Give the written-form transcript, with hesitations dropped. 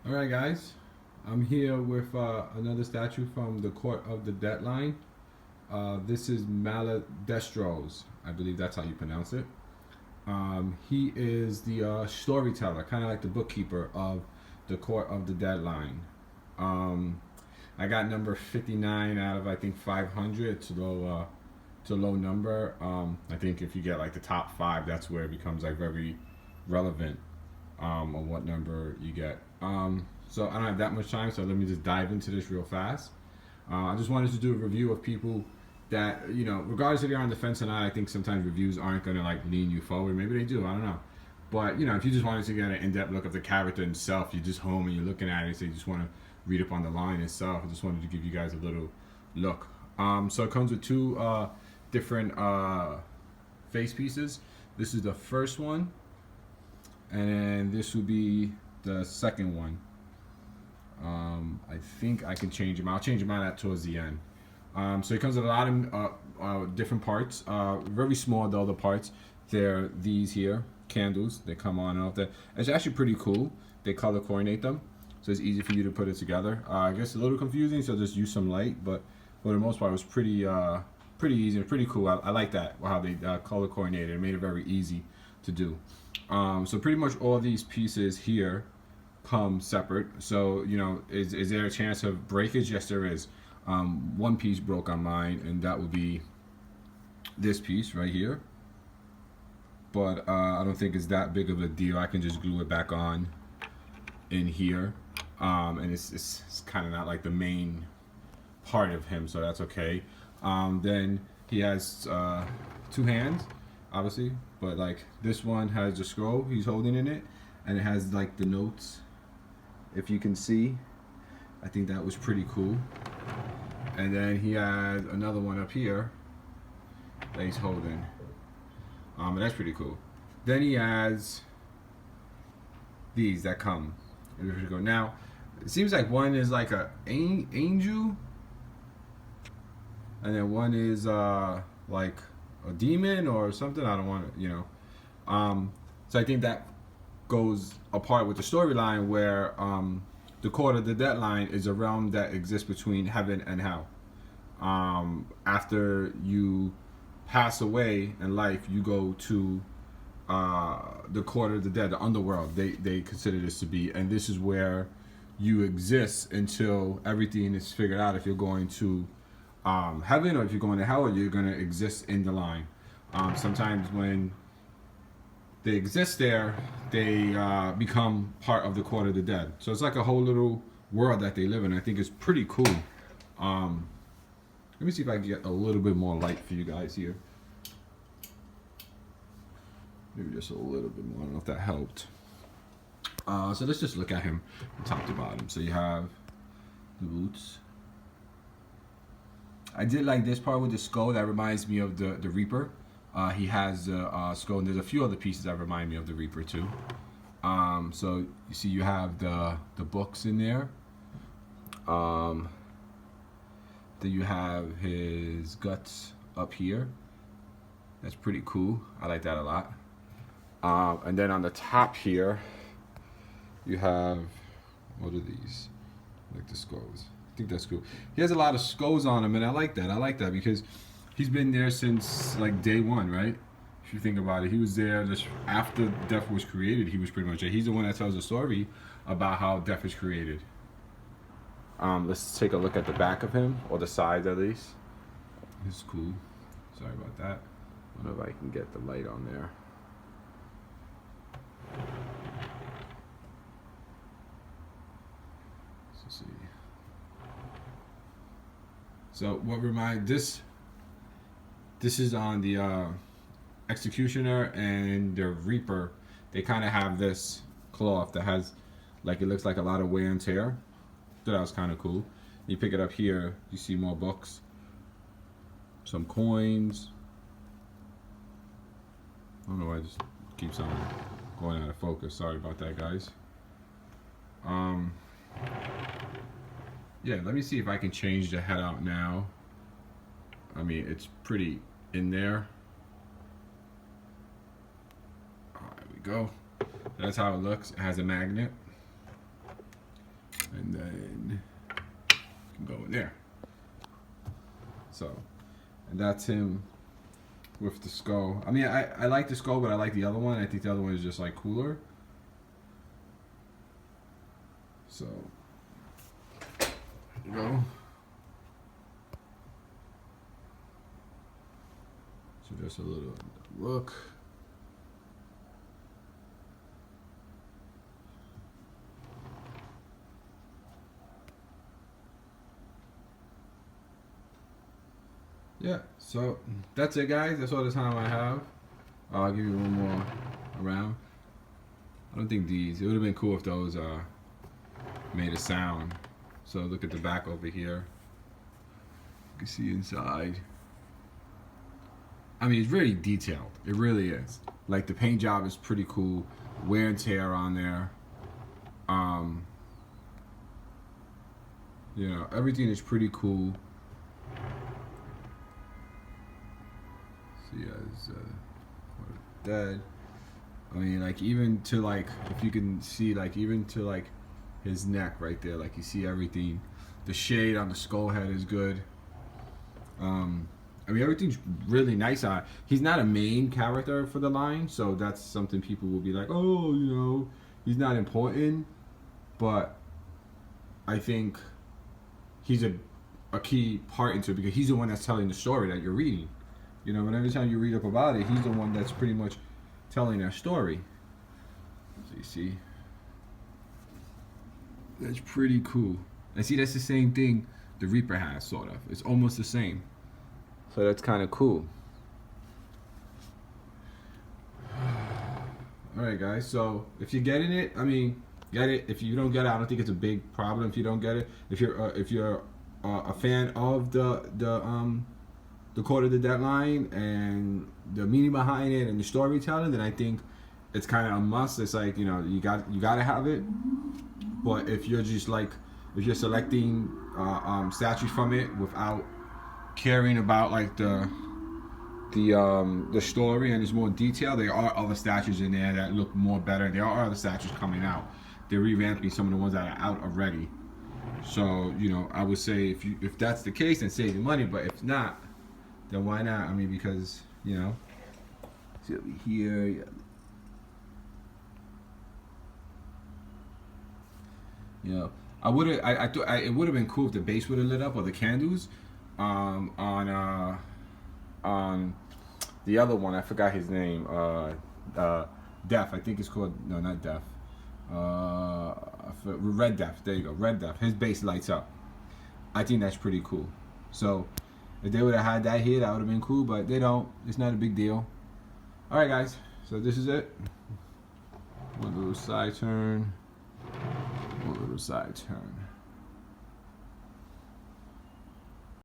All right, guys. I'm here with another statue from the Court of the Deadline. This is Malavestros. I believe that's how you pronounce it. He is the storyteller, kind of like the bookkeeper of the Court of the Deadline. Um, I got number 59 out of I think 500. It's a low number. I think if you get like the top five, that's where it becomes like very relevant on what number you get. So I don't have that much time, so let me just dive into this real fast. I just wanted to do a review of people that, regardless if you're on the fence or not, I think sometimes reviews aren't going to like lean you forward. Maybe they do, I don't know. But, if you just wanted to get an in-depth look of the character itself, you're just home and you're looking at it, so you just want to read up on the line itself. I just wanted to give you guys a little look. So it comes with two different face pieces. This is the first one, and this will be the second one. I think I can change them. I'll change them out towards the end. So it comes with a lot of different parts. Very small though, the parts. They're these here, candles. They come on and off. It's actually pretty cool. They color coordinate them, so it's easy for you to put it together. I guess a little confusing, so just use some light, but for the most part, it was pretty easy and pretty cool. I like that, how they color coordinated. It made it very easy to do. So pretty much all these pieces here come separate. So, is there a chance of breakage? Yes, there is. One piece broke on mine, and that would be this piece right here. But I don't think it's that big of a deal. I can just glue it back on in here. And it's kind of not like the main part of him, so that's okay. Then he has two hands, obviously, but like this one has the scroll he's holding in it, and it has like the notes. If you can see, I think that was pretty cool. And then he has another one up here that he's holding. And that's pretty cool. Then he has these that come. Now, it seems like one is like a angel, and then one is like a demon or something. I don't want to, So I think that goes apart with the storyline where the Court of the Deadline is a realm that exists between heaven and hell. After you pass away in life, you go to the Court of the Dead, the underworld. They consider this to be, and this is where you exist until everything is figured out. If you're going to heaven or if you're going to hell, or you're going to exist in the line. Sometimes when they exist there, they become part of the Court of the Dead. So it's like a whole little world that they live in. I think it's pretty cool. Let me see if I can get a little bit more light for you guys here. Maybe just a little bit more. I don't know if that helped. So let's just look at him from top to bottom. So you have the boots. I did like this part with the skull. That reminds me of the Reaper. He has the skull, and there's a few other pieces that remind me of the Reaper too. So you see, you have the books in there. Then you have his guts up here. That's pretty cool. I like that a lot. And then on the top here, you have, what are these? Like the skulls. I think that's cool. He has a lot of skulls on him, and I like that. I like that because he's been there since like day one, right? If you think about it, he was there just after Death was created. He was pretty much there. He's the one that tells the story about how Death is created. Let's take a look at the back of him, or the sides at least. It's cool. Sorry about that. I don't know if I can get the light on there. Let's see. So what remind this is on the Executioner and the Reaper. They kind of have this cloth that has, like, it looks like a lot of wear and tear. So that was kind of cool. You pick it up here, you see more books, some coins. I don't know why it just keeps on going out of focus. Sorry about that, guys. Yeah, let me see if I can change the head out now. I mean, it's pretty in there. There we go. That's how it looks. It has a magnet. and then you can go in there. So, and that's him with the skull. I mean, I like the skull, but I like the other one. I think the other one is just like cooler. So, there you go. So just a little look. Yeah, so that's it, guys. That's all the time I have. I'll give you one more around. I don't think these, it would have been cool if those made a sound. So look at the back over here. You can see inside. I mean, it's really detailed. It really is. Like, the paint job is pretty cool. Wear and tear on there. You know, everything is pretty cool. See, dead. I mean, like, even to, like, if you can see, like, even to, like, his neck right there, like, you see everything. The shade on the skull head is good. I mean, everything's really nice on it. He's not a main character for the line, so that's something people will be like, oh, you know, he's not important. But I think he's a key part into it because he's the one that's telling the story that you're reading. You know, and every time you read up about it, he's the one that's pretty much telling that story. So you see, that's pretty cool. And see, that's the same thing the Reaper has, sort of. It's almost the same. So that's kind of cool. Alright, guys, so if you're getting it, I mean, get it. If you don't get it, I don't think it's a big problem if you don't get it. If you're a fan of the Court of the Deadline and the meaning behind it and the storytelling, then I think it's kind of a must. It's like, you know, you gotta have it. But if you're just like, if you're selecting statues from it without caring about like the story and there's more detail, there are other statues in there that look more better. There are other statues coming out. They're revamping some of the ones that are out already. So, you know, I would say if that's the case, then save your money. But if not, then why not? I mean, because, you know, see over here, yeah. You know, I thought it would have been cool if the base would have lit up or the candles on the other one. I forgot his name. Death. I think it's called, no, not Death. Red Death. There you go. Red Death. His base lights up. I think that's pretty cool. So if they would have had that here, that would have been cool, but they don't. It's not a big deal. Alright, guys. So this is it. One little side turn. One little side turn.